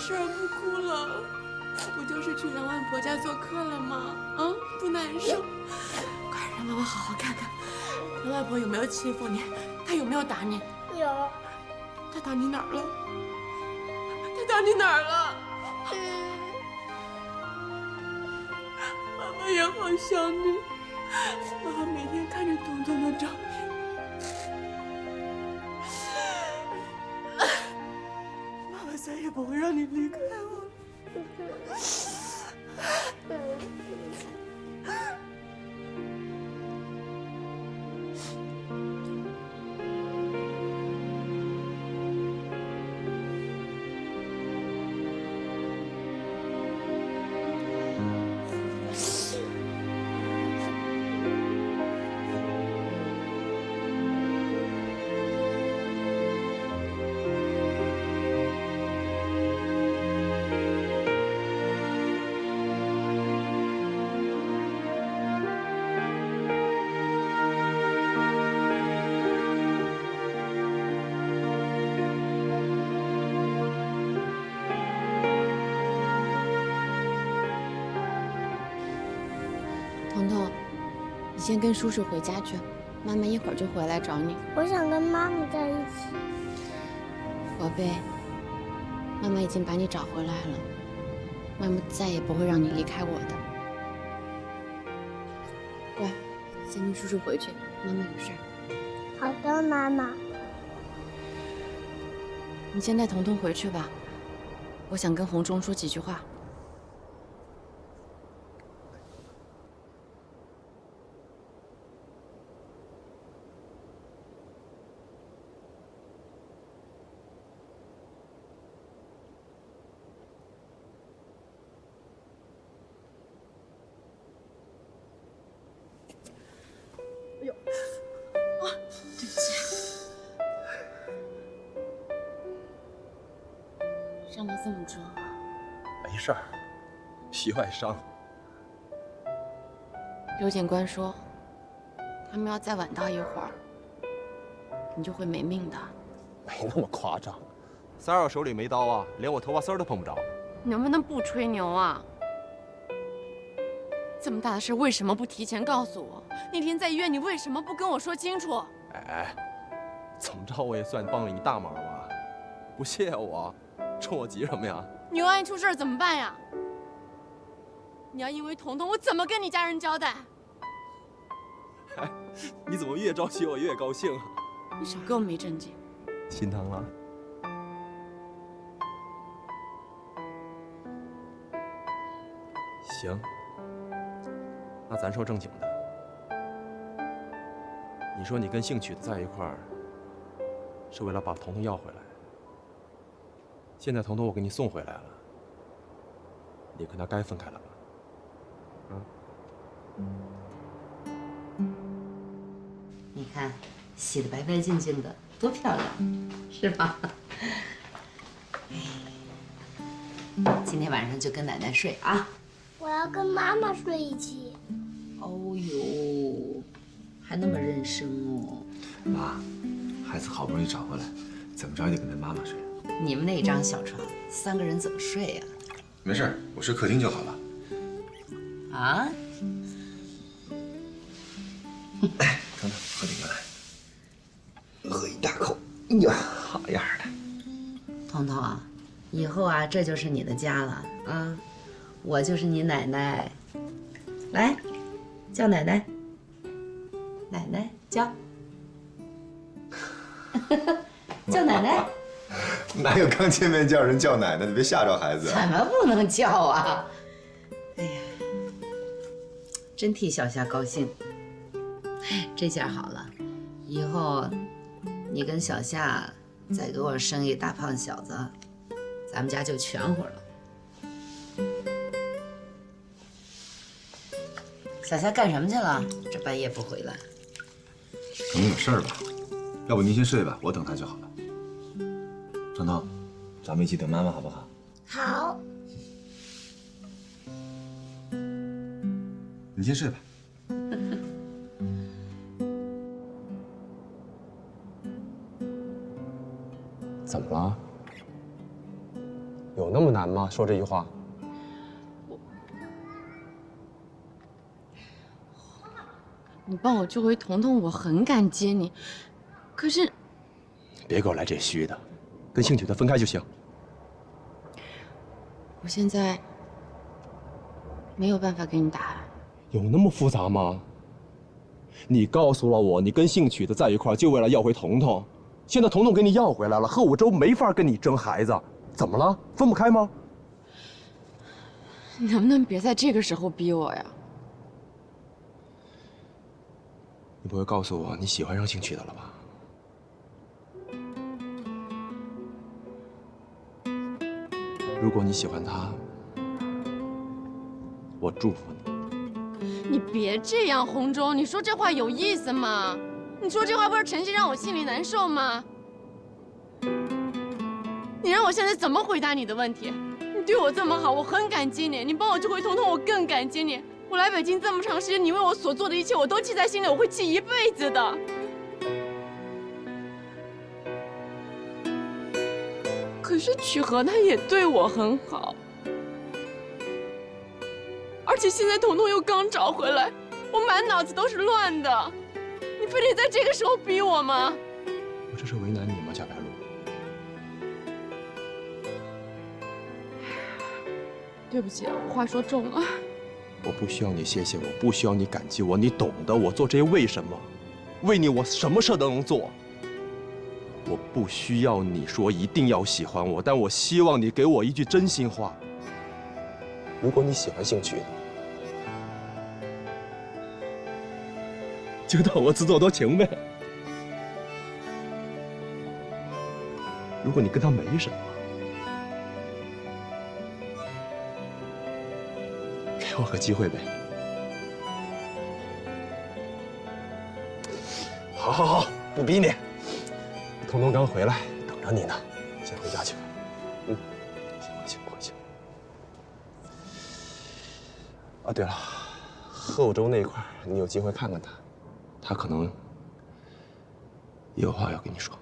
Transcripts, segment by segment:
事儿不哭了？不就是去梁外婆家做客了吗？啊，不难受？快让妈妈好好看看，梁外婆有没有欺负你？她有没有打你？有。她打你哪儿了？她打你哪儿了？妈妈也好想你，妈妈每天看着彤彤的照片。妈妈再也不会让你离开我。彤彤，你先跟叔叔回家去，妈妈一会儿就回来找你。我想跟妈妈在一起。宝贝，妈妈已经把你找回来了，妈妈再也不会让你离开我的。乖，先跟叔叔回去，妈妈有事儿。好的，妈妈。你先带彤彤回去吧，我想跟红忠说几句话。哎呦，啊，对不起，伤得这么重啊？没事儿，皮外伤。刘警官说，他们要再晚到一会儿，你就会没命的。没那么夸张，三儿手里没刀啊，连我头发丝儿都碰不着。你能不能不吹牛啊？这么大的事，为什么不提前告诉我？那天在医院，你为什么不跟我说清楚？哎，怎么着我也算帮了你大忙吧？不谢我，冲我急什么呀？你万一出事怎么办呀？你要因为彤彤，我怎么跟你家人交代？哎，你怎么越着急我越高兴啊？你少给我没正经！心疼了？行，那咱说正经的。你说你跟姓曲的在一块儿，是为了把彤彤要回来。现在彤彤我给你送回来了，你跟他该分开了吧？你看，洗得白白净净的，多漂亮，是吧？今天晚上就跟奶奶睡啊。我要跟妈妈睡一起。哦呦，还那么认生哦。妈，孩子好不容易找回来，怎么着也得跟他妈妈睡。你们那张小床，3个人怎么睡呀？没事，我睡客厅就好了。啊？来，等等，喝点牛奶，喝一大口。哎呀，好样的！彤彤啊，以后啊，这就是你的家了啊，我就是你奶奶。来，叫奶奶，奶奶叫，叫奶奶。哪有刚见面叫人叫奶奶的？别吓着孩子。怎么不能叫啊？哎呀，真替小夏高兴。这下好了，以后你跟小夏再给我生一大胖小子，咱们家就全乎了。小夏干什么去了？这半夜不回来？可能有事儿吧。要不您先睡吧，我等他就好了。彤彤，咱们一起等妈妈好不好？好。你先睡吧。怎么了？有那么难吗？说这句话。你帮我救回彤彤，我很感激你。可是，别给我来这虚的，跟兴许的分开就行。我现在没有办法给你答案。有那么复杂吗？你告诉了我，你跟兴许的在一块儿就为了要回彤彤，现在彤彤给你要回来了，贺五洲没法跟你争孩子，怎么了？分不开吗？你能不能别在这个时候逼我呀？你不会告诉我你喜欢上兴许的了吧？如果你喜欢他，我祝福你。你别这样，洪忠，你说这话有意思吗？你说这话不是诚心让我心里难受吗？你让我现在怎么回答你的问题？你对我这么好，我很感激你。你帮我救回彤彤，我更感激你。我来北京这么长时间，你为我所做的一切，我都记在心里，我会记一辈子的。可是曲和他也对我很好，而且现在彤彤又刚找回来，我满脑子都是乱的。你非得在这个时候逼我吗？我这是为难你吗，贾白露？对不起，我话说重了。我不需要你谢谢我，不需要你感激我，你懂的。我做这些为什么？为你，我什么事都能做。我不需要你说一定要喜欢我，但我希望你给我一句真心话。如果你喜欢兴许的，就当我自作多情呗。如果你跟他没什么，给我个机会呗。好，好，好，不逼你。彤彤刚回来，等着你呢。先回家去吧。先回去，回去。啊，对了，贺州那块你有机会看看他，他可能也有话要跟你说。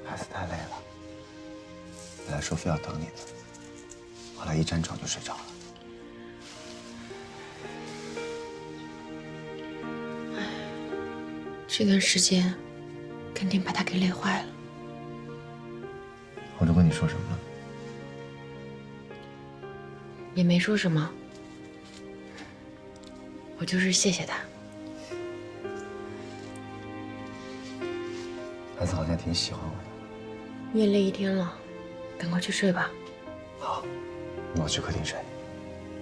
孩子太累了，本来说非要等你的，后来一沾床就睡着了。这段时间肯定把他给累坏了。我都跟你说什么了？也没说什么，我就是谢谢他。孩子好像挺喜欢我的。你也累一天了，赶快去睡吧。好，那我去客厅睡，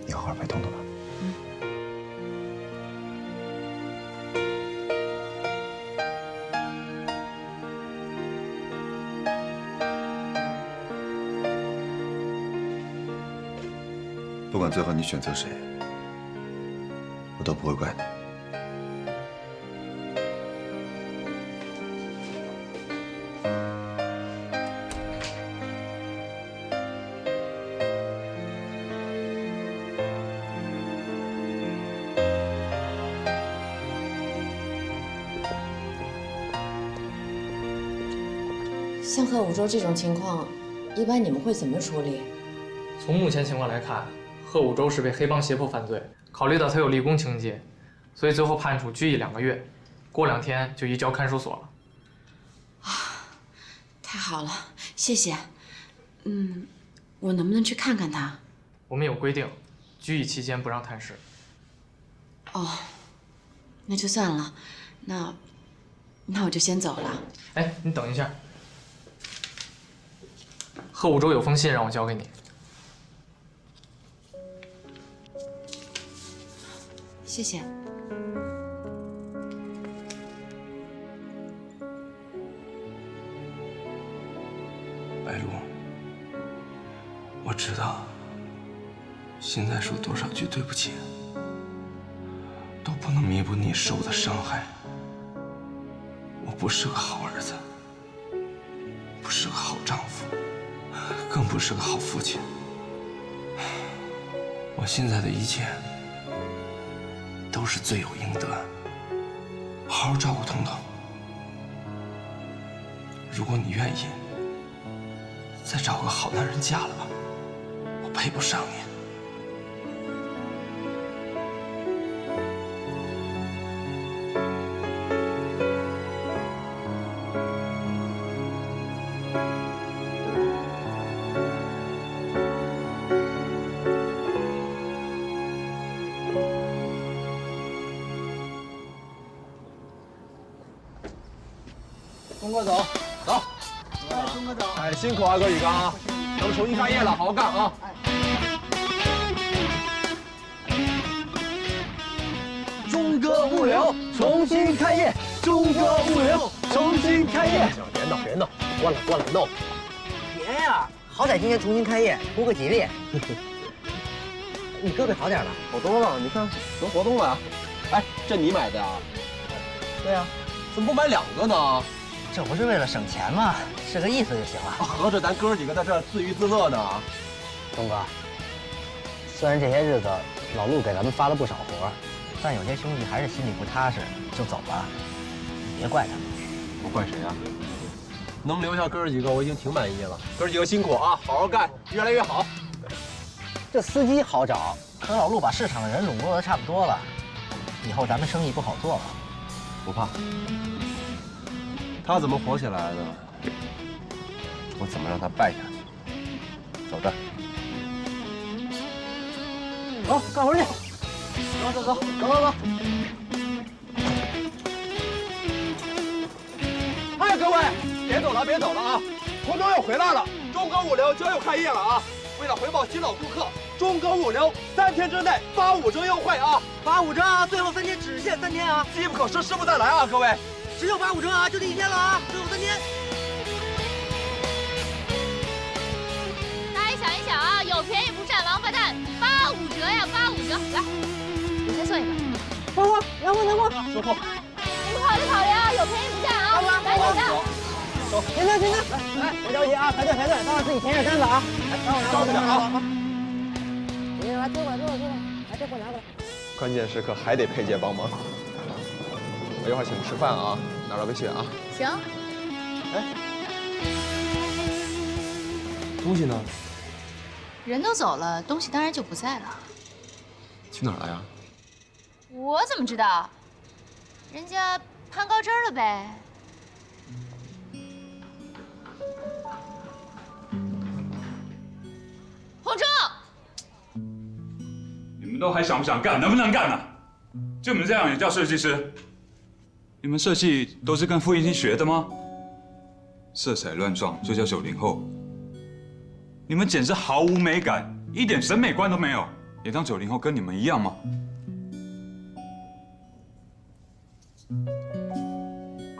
你好好陪彤彤吧。不管最后你选择谁，我都不会怪你。像贺五洲这种情况，一般你们会怎么处理？从目前情况来看，贺五洲是被黑帮胁迫犯罪，考虑到他有立功情节，所以最后判处拘役2个月，过2天就移交看守所了。太好了，谢谢。我能不能去看看他？我们有规定，拘役期间不让探视。哦，那就算了，那我就先走了。哎，你等一下，贺五洲有封信让我交给你。谢谢。白露，知道，现在说多少句对不起，都不能弥补你受的伤害。我不是个好儿子，不是个好丈夫，更不是个好父亲。我现在的一切都是罪有应得，好好照顾彤彤。如果你愿意，再找个好男人嫁了吧，我配不上你。钟哥走，走。哎，钟哥走。哎，辛苦啊，哥几个啊！咱们重新开业了，好好干啊！钟哥物流重新开业，钟哥物流重新开业。行，别闹，别闹，关了，闹。别呀，好歹今天重新开业，图个吉利。你胳膊好点了？好多了，你看成活动了啊！哎，这你买的呀？对呀，怎么不买2个呢？这不是为了省钱吗？是个意思就行了。合着咱哥几个在这儿自娱自乐呢。钟哥，虽然这些日子老陆给咱们发了不少活，但有些兄弟还是心里不踏实就走了，你别怪他们。我怪谁啊？能留下哥几个，我已经挺满意了。哥几个辛苦啊，好好干，越来越好。这司机好找，可老陆把市场的人笼络的差不多了，以后咱们生意不好做了。不怕，他怎么火起来的，我怎么让他败下去。走着。走，干活去。走。哎，各位，别走了啊！活动又回来了，钟哥物流就要开业了啊！为了回报新老顾客，钟哥物流3天之内85折优惠啊！85折啊！最后3天只限3天啊！机不可失，时不再来啊！各位，只有85折啊！就这1天了啊！最后3天。大家想一想啊，有便宜不占王八蛋，85折呀，85折！来，我先算一个。让货。收货。你们考虑啊，有便宜不占啊！来，等着。走，停车！来，别着急啊，排队，待会儿自己填下单子啊。来，等会儿啊。来，坐过来，来，这货拿过来。关键时刻还得佩姐帮忙。我一会儿请吃饭啊，拿着微信啊。行。哎，东西呢？人都走了，东西当然就不在了。去哪儿了呀？我怎么知道？人家攀高枝了呗。洪忠，你们都还想不想干？能不能干呢？就你们这样也叫设计师？你们设计都是跟傅一星学的吗？色彩乱撞就叫90后？你们简直毫无美感，一点审美观都没有，也当90后跟你们一样吗？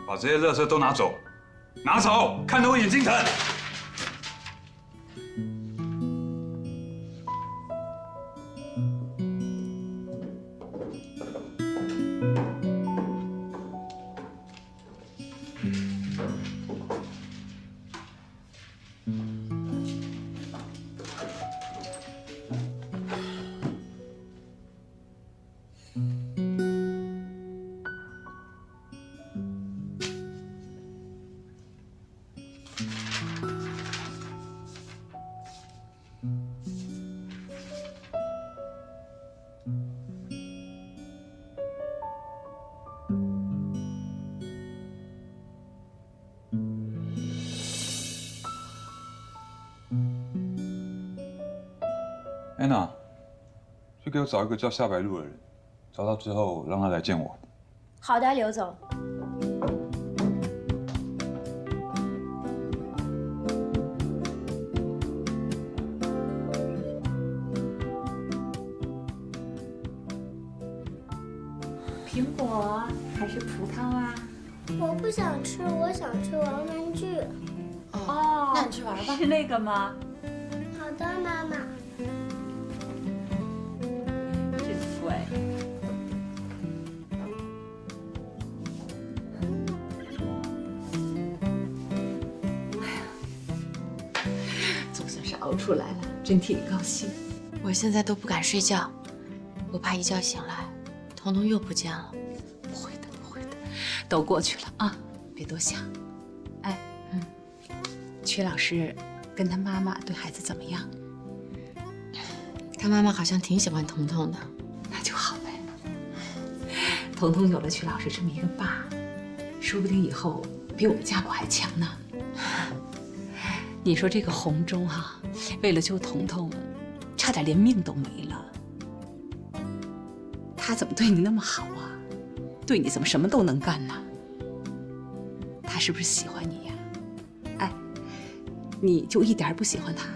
把这些垃圾都拿走，看得我眼睛疼。安娜，去给我找一个叫夏白露的人，找到之后让他来见我。好的，刘总。苹果还是葡萄啊？我不想吃，我想吃玩具。哦，那你去玩吧。是那个吗？好的。的，妈妈。真乖。总算是熬出来了，真替你高兴。我现在都不敢睡觉，我怕一觉醒来，彤彤又不见了。不会的，不会的，都过去了啊，别多想。哎，曲老师跟他妈妈对孩子怎么样？他妈妈好像挺喜欢彤彤的。那就好呗。彤彤有了曲老师这么一个爸，说不定以后比我们家宝还强呢。你说这个红忠啊，为了救彤彤，差点连命都没了。他怎么对你那么好啊？对你怎么什么都能干呢？他是不是喜欢你呀？哎，你就一点不喜欢他？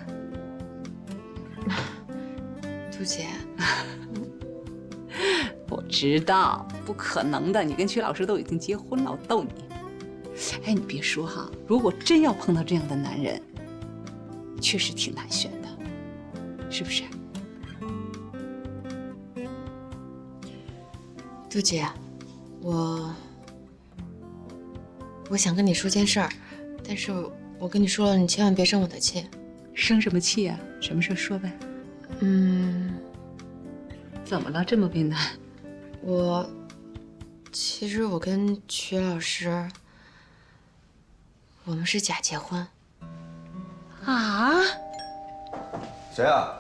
杜姐，我知道，不可能的。你跟曲老师都已经结婚了，我逗你。哎，你别说哈，如果真要碰到这样的男人，确实挺难选的，是不是？杜姐，我想跟你说件事儿，但是我跟你说了，你千万别生我的气。生什么气呀？什么事说呗。怎么了？这么为难？其实我跟曲老师，我们是假结婚。啊？谁啊？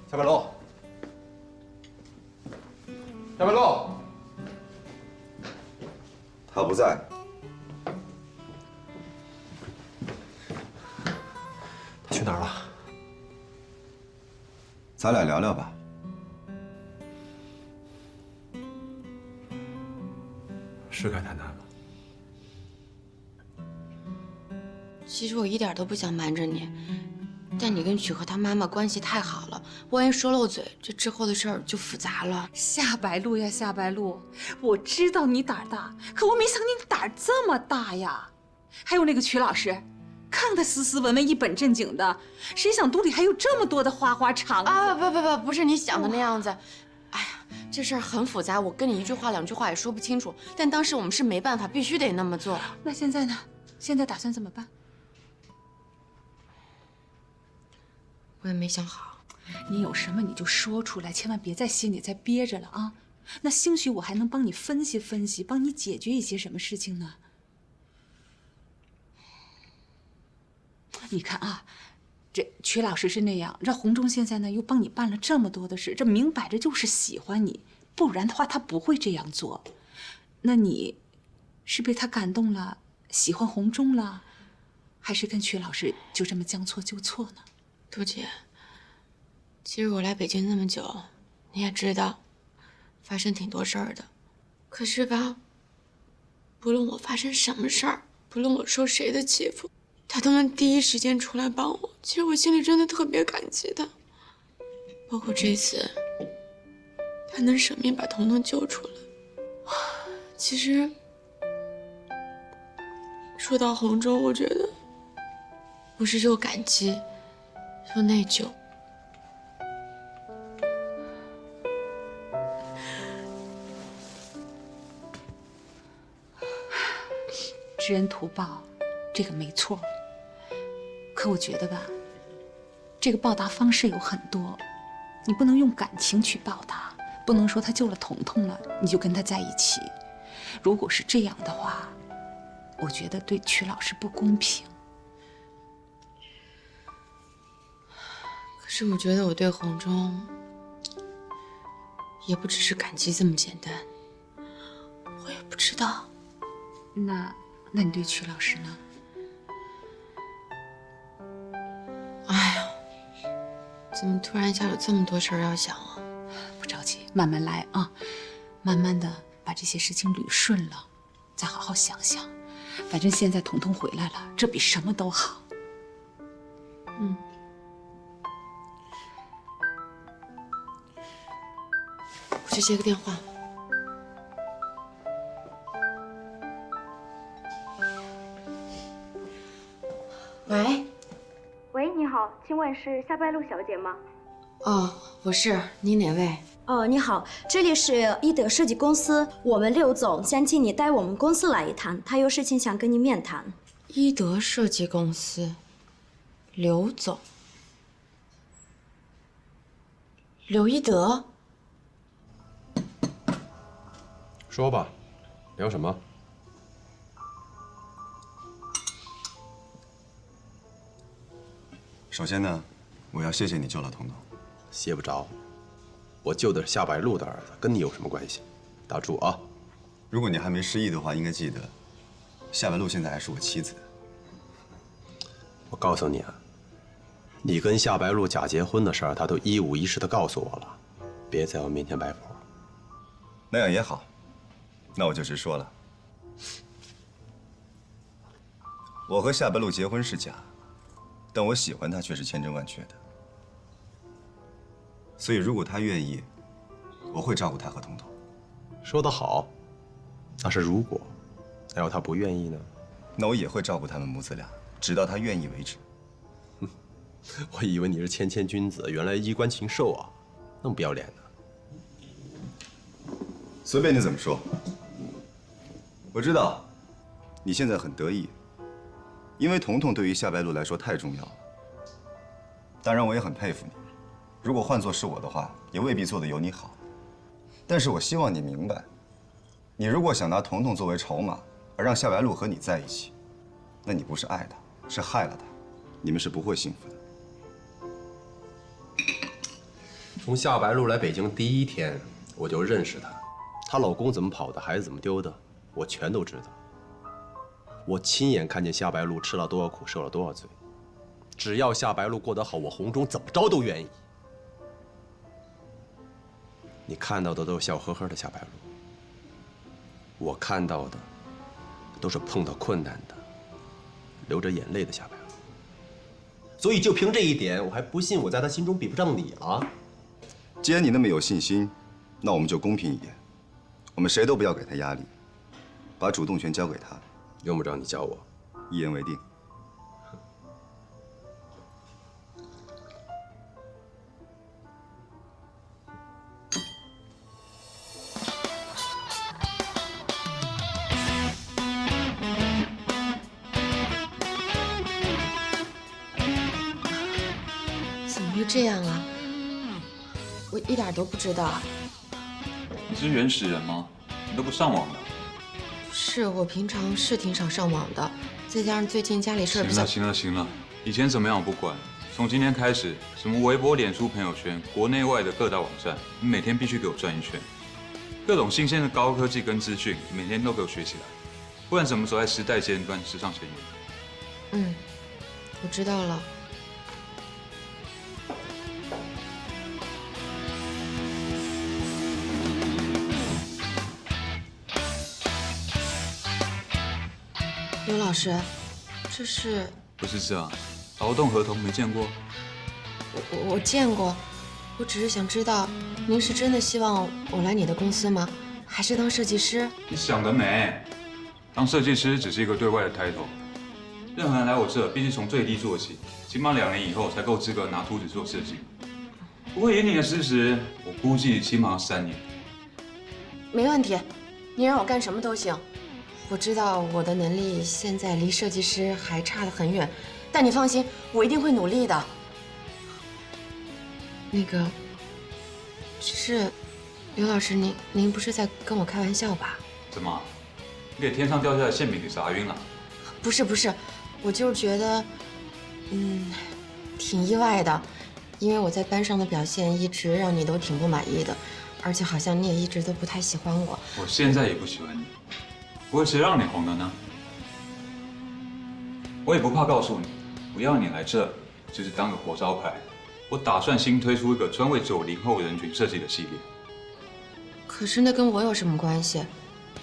下班喽！下班喽！他不在。他去哪儿了？咱俩聊聊吧。是该谈谈吗？其实我一点都不想瞒着你，但你跟曲和他妈妈关系太好了，万一说漏嘴，这之后的事儿就复杂了。夏白露呀，夏白露，我知道你胆儿大，可我没想到你胆儿这么大呀！还有那个曲老师，看他斯斯文文、一本正经的，谁想肚里还有这么多的花花肠子啊！不是你想的那样子。哎呀，这事儿很复杂，我跟你一句话两句话也说不清楚。但当时我们是没办法，必须得那么做。那现在呢？现在打算怎么办？我也没想好。你有什么你就说出来，千万别在心里再憋着了啊！那兴许我还能帮你分析分析，帮你解决一些什么事情呢？你看啊，这曲老师是那样，这洪忠现在呢又帮你办了这么多的事，这明摆着就是喜欢你，不然的话他不会这样做。那你是被他感动了，喜欢洪忠了，还是跟曲老师就这么将错就错呢？杜姐，其实我来北京那么久，你也知道，发生挺多事儿的。可是吧，不论我发生什么事儿，不论我受谁的欺负，他都能第一时间出来帮我。其实我心里真的特别感激他，包括这次，他能舍命把彤彤救出来。其实说到洪忠，我觉得我是又感激又内疚。知恩图报，这个没错。可我觉得吧，这个报答方式有很多，你不能用感情去报答，不能说他救了彤彤了，你就跟他在一起。如果是这样的话，我觉得对曲老师不公平。可是我觉得我对洪忠也不只是感激这么简单，我也不知道。那你对曲老师呢？哎呀，怎么突然一下有这么多事儿要想啊？不着急，慢慢来啊，慢慢的把这些事情捋顺了，再好好想想。反正现在彤彤回来了，这比什么都好。我去接个电话。好，请问是夏白露小姐吗？哦，我是，你哪位？哦，你好，这里是一德设计公司，我们刘总想请你带我们公司来一趟，他有事情想跟你面谈。一德设计公司，刘总，刘一德。说吧，聊什么？首先呢，我要谢谢你救了彤彤。谢不着，我救的是夏白露的儿子，跟你有什么关系？打住啊！如果你还没失忆的话，应该记得，夏白露现在还是我妻子。我告诉你啊，你跟夏白露假结婚的事儿，他都一五一十的告诉我了，别在我面前摆谱。那样也好，那我就直说了。我和夏白露结婚是假，但我喜欢她却是千真万确的。所以如果她愿意，我会照顾她和彤彤。说得好，那是如果。那要她不愿意呢？那我也会照顾他们母子俩，直到她愿意为止。我以为你是谦谦君子，原来衣冠禽兽啊，那么不要脸呢。随便你怎么说。我知道，你现在很得意，因为彤彤对于夏白露来说太重要了。当然，我也很佩服你。如果换作是我的话，也未必做得有你好。但是我希望你明白，你如果想拿彤彤作为筹码，而让夏白露和你在一起，那你不是爱她，是害了她，你们是不会幸福的。从夏白露来北京第一天，我就认识她，她老公怎么跑的，孩子怎么丢的，我全都知道。我亲眼看见夏白露吃了多少苦，受了多少罪。只要夏白露过得好，我红中怎么着都愿意。你看到的都是笑呵呵的夏白露，我看到的都是碰到困难的、流着眼泪的夏白露。所以就凭这一点，我还不信我在她心中比不上你了。既然你那么有信心，那我们就公平一点，我们谁都不要给她压力，把主动权交给她。用不着你教我，一言为定。怎么会这样啊？我一点都不知道。你是原始人吗？你都不上网的？是我平常是挺少上网的，再加上最近家里事儿比较……行了，以前怎么样我不管，从今天开始，什么微博、脸书、朋友圈，国内外的各大网站，你每天必须给我转一圈，各种新鲜的高科技跟资讯，每天都给我学起来，不然怎么走在时代尖端、时尚前沿？嗯，我知道了。刘老师，这是？不是这样，劳动合同没见过？我见过，我只是想知道，您是真的希望我来你的公司吗？还是当设计师？你想得美！当设计师只是一个对外的 title， 任何人来我这必须从最低做起，起码2年以后才够资格拿图纸做设计。不过以你的事实，我估计起码要3年。没问题，你让我干什么都行。我知道我的能力现在离设计师还差得很远，但你放心，我一定会努力的。那个，是刘老师，您不是在跟我开玩笑吧？怎么，你给天上掉下来馅饼给砸晕了？不是，我就是觉得，挺意外的，因为我在班上的表现一直让你都挺不满意的，而且好像你也一直都不太喜欢我。我现在也不喜欢你。不过谁让你红的呢？我也不怕告诉你，我要你来这，就是当个活招牌。我打算新推出一个专为90后人群设计的系列。可是那跟我有什么关系？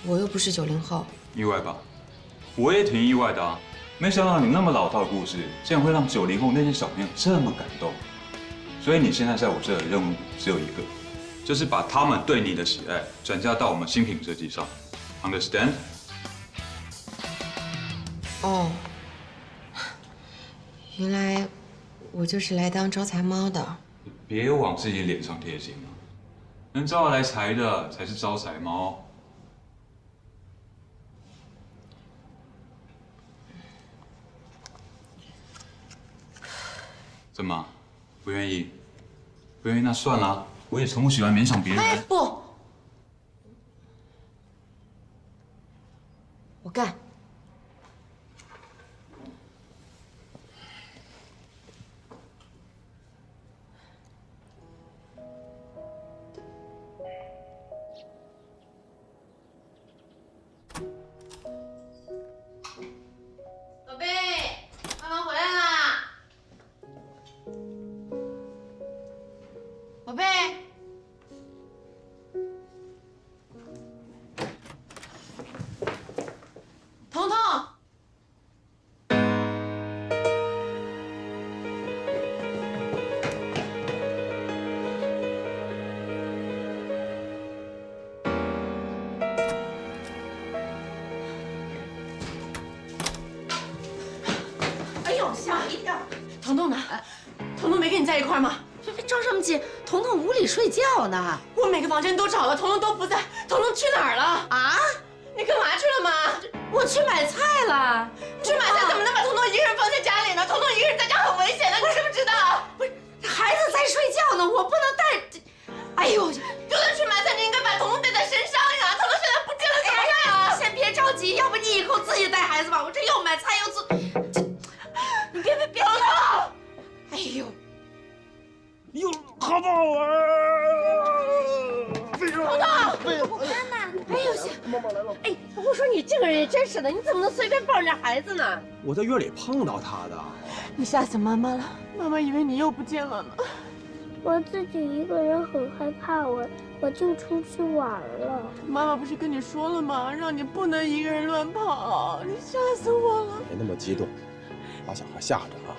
我又不是90后。意外吧？我也挺意外的啊！没想到你那么老套的故事，竟然会让90后那些小朋友这么感动。所以你现在在我这的任务只有一个，就是把他们对你的喜爱转嫁到我们新品设计上。Understand？哦，原来我就是来当招财猫的。你别往自己脸上贴金了，能招来财的才是招财猫。怎么，不愿意？不愿意那算了，我也从不喜欢勉强别人。哎，不，我干。宝贝，妈妈回来啦！宝贝，彤彤，哎呦，吓一跳！彤彤呢？彤彤没跟你在一块儿吗？别着什么急，彤彤屋里睡觉呢。我每个房间都找了，彤彤都不在。彤彤去哪儿了？啊？你干嘛去了吗？我去买菜了。你去买菜怎么能把彤彤一个人放在家里呢？彤彤一个人在家很危险的，你知不知道？不是，孩子在睡觉呢，我不能带。哎呦，就算去买菜，你应该把彤彤带在身上呀。彤彤现在不见了，怎么办啊？先别着急，要不你以后自己带孩子吧。我这又买菜又做，你别！彤彤，哎呦！哟，好不好玩？非常好。妈妈，哎呦，妈妈来了！哎，我说你这个人也真是的，你怎么能随便抱人家孩子呢？我在院里碰到他的。你吓死妈妈了，妈妈以为你又不见了呢。我自己一个人很害怕，我就出去玩了。妈妈不是跟你说了吗？让你不能一个人乱跑，你吓死我了。别那么激动，把小孩吓着啊！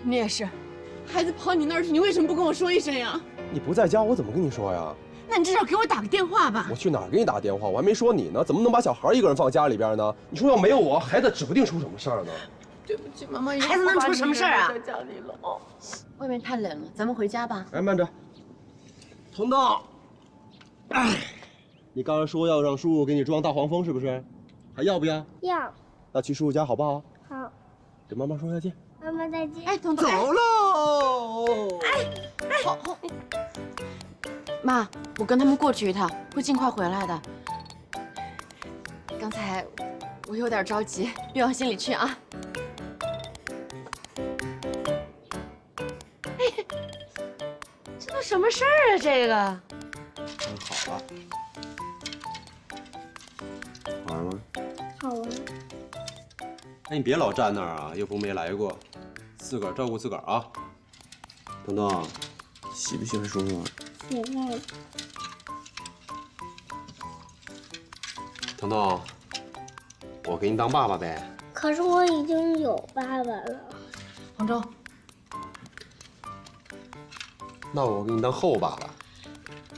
你也是，孩子跑你那儿去，你为什么不跟我说一声呀？你不在家，我怎么跟你说呀？那你至少给我打个电话吧。我去哪儿给你打电话？我还没说你呢，怎么能把小孩一个人放家里边呢？你说要没有我，孩子指不定出什么事儿呢。对不起，妈妈，孩子能出什么事儿啊？在家里了哦。外面太冷了，咱们回家吧。哎，慢着，彤彤，哎，你刚才说要让叔叔给你装大黄蜂，是不是？还要不要？要。那去叔叔家好不好？好。跟妈妈说再见。妈妈再见。哎，彤彤，走喽。好，妈，我跟他们过去一趟，会尽快回来的。刚才我有点着急，别往心里去啊。这都什么事儿啊？这个。真好了。好玩吗？好玩。哎，你别老站那儿啊，又不没来过，自个儿照顾自个儿啊。彤彤，喜不喜欢叔叔？喜欢。彤彤，我给你当爸爸呗。可是我已经有爸爸了。杭州，那我给你当后爸爸。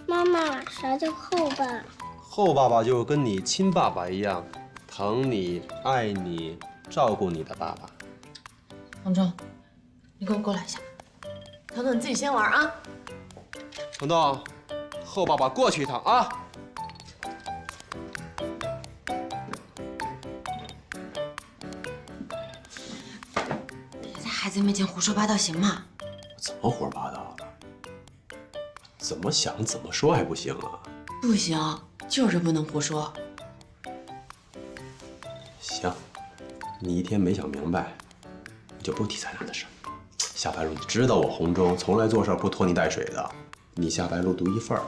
妈妈，啥叫后爸？后爸爸就跟你亲爸爸一样，疼你、爱你、照顾你的爸爸。杭州，你跟我过来一下。彤彤，你自己先玩啊。彤彤，后爸爸过去一趟啊。别在孩子面前胡说八道，行吗？怎么胡说八道了？怎么想怎么说还不行啊？不行，就是不能胡说。行，你一天没想明白，你就不提咱俩的事儿。夏白露，你知道我红中从来做事不拖泥带水的，你夏白露独一份儿。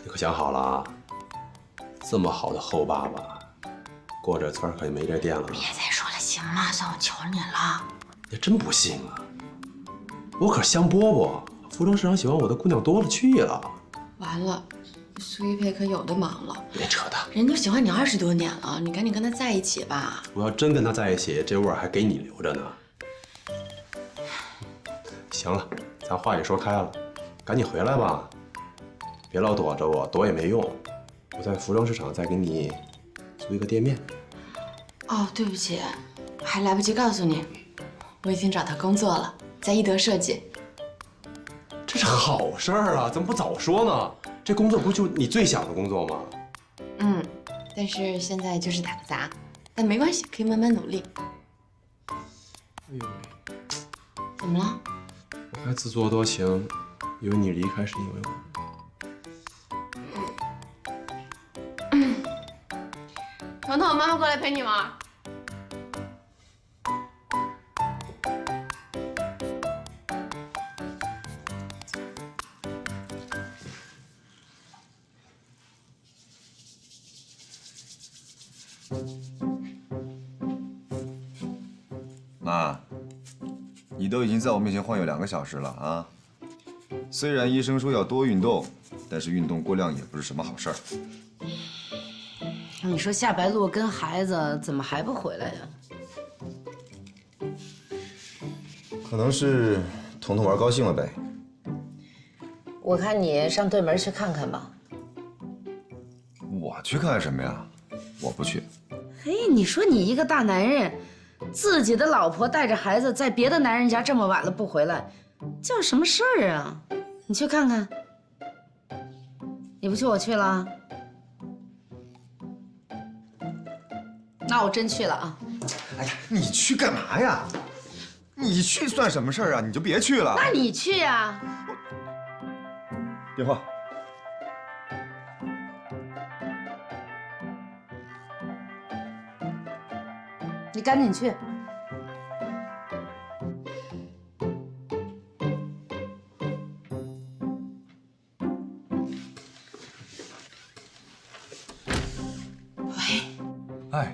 你可想好了啊？这么好的后爸爸，过这村可就没这店了。别再说了，行吗？算我求你了。你真不信啊？我可是香饽饽，服装市场喜欢我的姑娘多了去了。完了，苏一佩可有的忙了。别扯淡，人都喜欢你20多年了，你赶紧跟他在一起吧。我要真跟他在一起，这味儿还给你留着呢。行了，咱话也说开了，赶紧回来吧，别老躲着我，躲也没用。我在服装市场再给你租一个店面。哦，对不起，还来不及告诉你，我已经找到工作了，在一德设计。这是好事儿啊，怎么不早说呢？这工作不就你最想的工作吗？嗯，但是现在就是打个杂，但没关系，可以慢慢努力。哎呦喂，怎么了？我还自作多情，以为你离开是因为我。彤彤，妈妈过来陪你玩。妈，你都已经在我面前晃悠2个小时了啊！虽然医生说要多运动，但是运动过量也不是什么好事儿。你说夏白露跟孩子怎么还不回来呀？可能是彤彤玩高兴了呗。我看你上对门去看看吧。我去看什么呀？我不去。嘿，你说你一个大男人，自己的老婆带着孩子在别的男人家这么晚了不回来，叫什么事儿啊？你去看看。你不去，我去了。那我真去了啊！哎呀，你去干嘛呀？你去算什么事儿啊？你就别去了。那你去呀。电话。你赶紧去。哎，哎呀，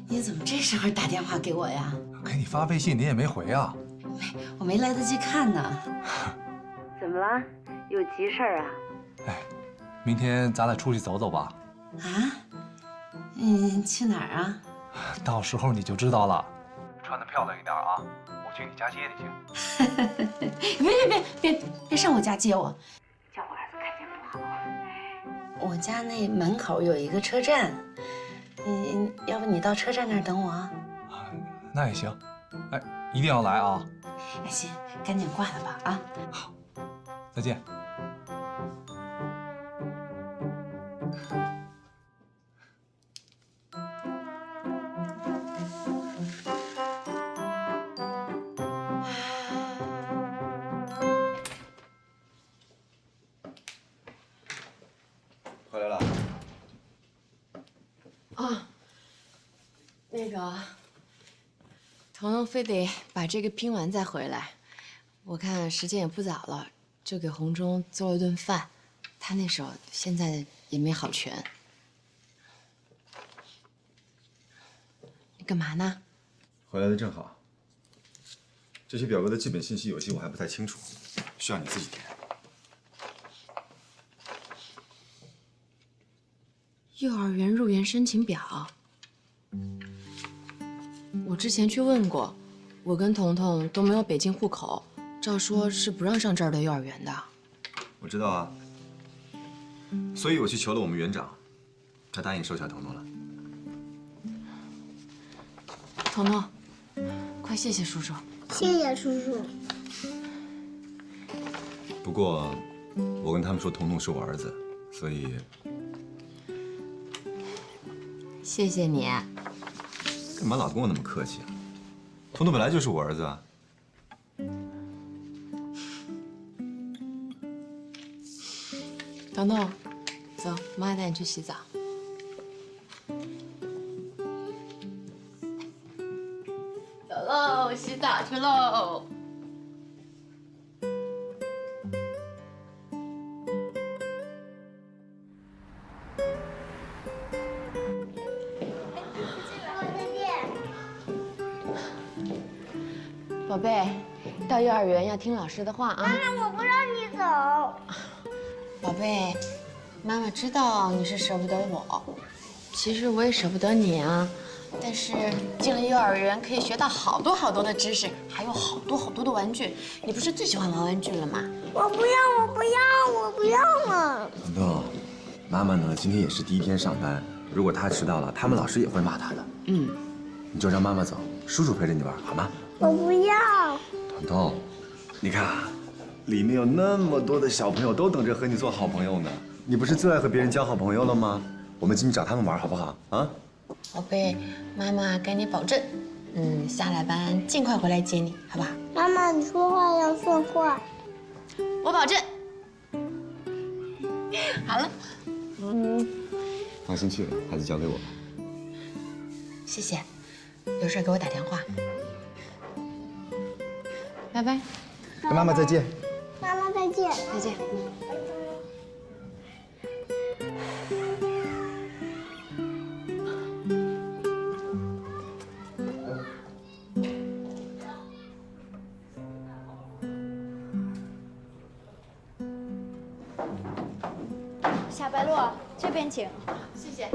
你怎么这时候打电话给我呀？给你发微信你也没回啊？我没来得及看呢。怎么了？有急事儿啊？哎，明天咱俩出去走走吧。啊？你去哪儿啊？到时候你就知道了。穿得漂亮一点啊，我去你家接你去。别上我家接我，叫我儿子看见不好。我家那门口有一个车站，要不你到车站那儿等我啊？那也行，哎，一定要来啊！哎，行，赶紧挂了吧啊！好，再见。回来了。啊，那个，彤彤非得把这个拼完再回来。我看时间也不早了，就给红忠做了顿饭。他那手现在也没好全。你干嘛呢？回来的正好。这些表格的基本信息有些我还不太清楚，需要你自己填。幼儿园入园申请表，我之前去问过，我跟彤彤都没有北京户口，照说是不让上这儿的幼儿园的。我知道啊，所以我去求了我们园长，他答应收下彤彤了。彤彤，快谢谢叔叔。谢谢叔叔。不过，我跟他们说彤彤是我儿子，所以。谢谢你。干嘛老跟我那么客气啊？彤彤本来就是我儿子啊。彤彤，走，妈带你去洗澡。走喽，洗澡去喽。宝贝，到幼儿园要听老师的话啊！妈妈，我不让你走。宝贝，妈妈知道你是舍不得我，其实我也舍不得你啊。但是进了幼儿园可以学到好多好多的知识，还有好多好多的玩具。你不是最喜欢玩玩具了吗？我不要，我不要，我不要了。彤彤，妈妈呢？今天也是第一天上班，如果她迟到了，他们老师也会骂她的。嗯，你就让妈妈走，叔叔陪着你玩，好吗？我不要。彤彤，你看啊，里面有那么多的小朋友都等着和你做好朋友呢。你不是最爱和别人交好朋友了吗？我们进去找他们玩，好不好？啊？宝贝，妈妈给你保证，下了班尽快回来接你，好吧？妈妈，你说话要算话。我保证。好了，放心去吧，孩子交给我吧。谢谢，有事给我打电话。拜拜，跟妈妈再见。妈妈再见。再见。夏白洛，这边请。谢谢。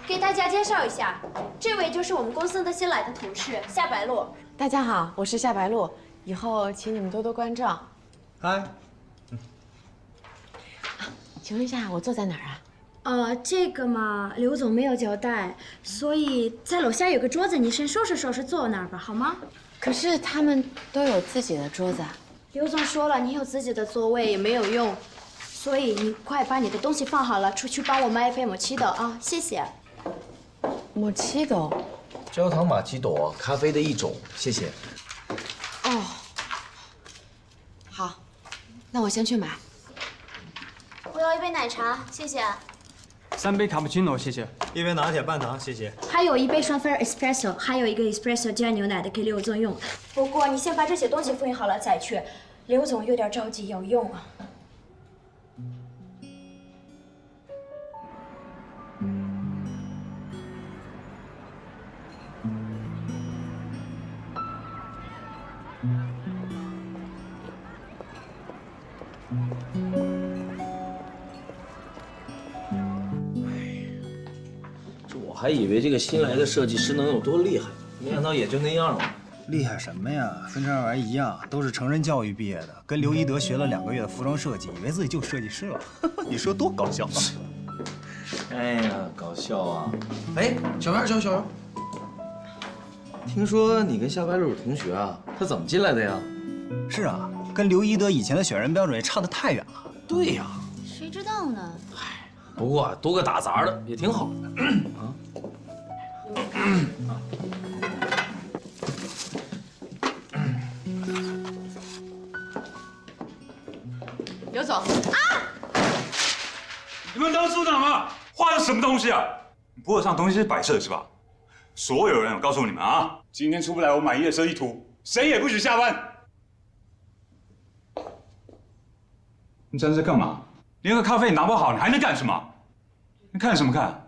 给大家介绍一下，这位就是我们公司的新来的同事夏白洛。大家好，我是夏白露，以后请你们多多关照。嗨。请问一下，我坐在哪儿啊？这个嘛，刘总没有交代，所以在楼下有个桌子，你先收拾收拾，坐那儿吧，好吗？可是他们都有自己的桌子啊。刘总说了，你有自己的座位也没有用，所以你快把你的东西放好了，出去帮我买一杯抹奇朵啊，谢谢。抹奇朵，焦糖玛奇朵，咖啡的一种，谢谢。哦，好，那我先去买。我要一杯奶茶，谢谢。 3杯卡布奇诺，谢谢。1杯拿铁半糖，谢谢。还有1杯双份 espresso， 还有一个 espresso 加牛奶的给刘总用。不过你先把这些东西复印好了再去，刘总有点着急要用啊。我还以为这个新来的设计师能有多厉害，没想到也就那样了。厉害什么呀？跟这玩意儿一样，都是成人教育毕业的，跟刘一德学了2个月的服装设计，以为自己就是设计师了。你说多搞笑啊！哎呀，搞笑啊！哎，小袁，小袁，听说你跟夏白露是同学啊？他怎么进来的呀？是啊，跟刘一德以前的选人标准也差得太远了。对呀。谁知道呢？不过多个打杂的也挺好的啊。刘总啊！你们当处长吗？画的什么东西啊？不会上东西是摆设是吧？所有人，我告诉你们啊，今天出不来我满意的设计图，谁也不许下班。你这是干嘛？连个咖啡你拿不好，你还能干什么？你看什么看？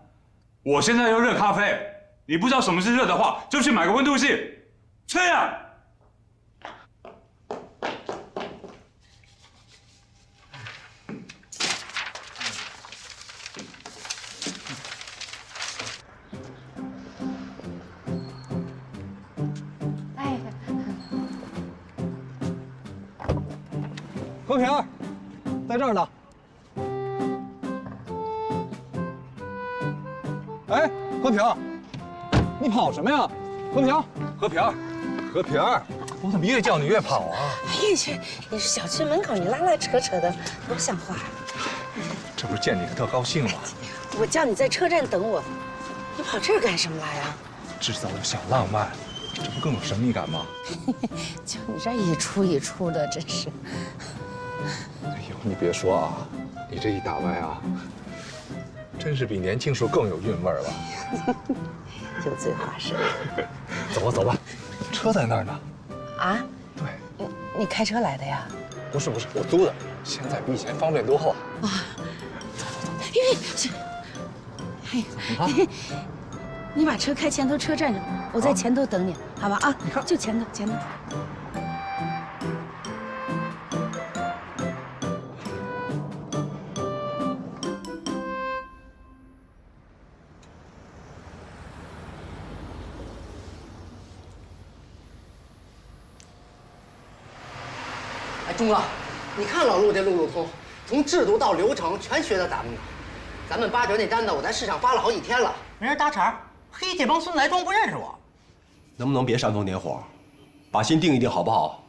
我现在要热咖啡，你不知道什么是热的话，就去买个温度计，吹啊！哎，和平，在这儿呢。哎，和平，你跑什么呀？和平，和平，和平，我怎么越叫你越跑啊？哎呀，你是小区门口，你拉拉扯扯的，多像话呀！这不是见你特高兴吗？我叫你在车站等我，你跑这儿干什么来呀？制造点小浪漫，这不更有神秘感吗？就你这一出一出的，真是。哎呦，你别说啊，你这一打扮啊，真是比年轻时候更有韵味了。油嘴滑舌。走吧走吧，车在那儿呢。啊？对。你开车来的呀？不是，我租的，现在比以前方便多了。啊。走。哎，你把车开前头车站上，我在前头等你，好吧？啊，你看，就前头。钟哥，你看老陆这路路通，从制度到流程全学的咱们呢。咱们8折那单子，我在市场发了好几天了，没人搭茬。嘿，这帮孙子还装不认识我。能不能别煽风点火，把心定一定好不好？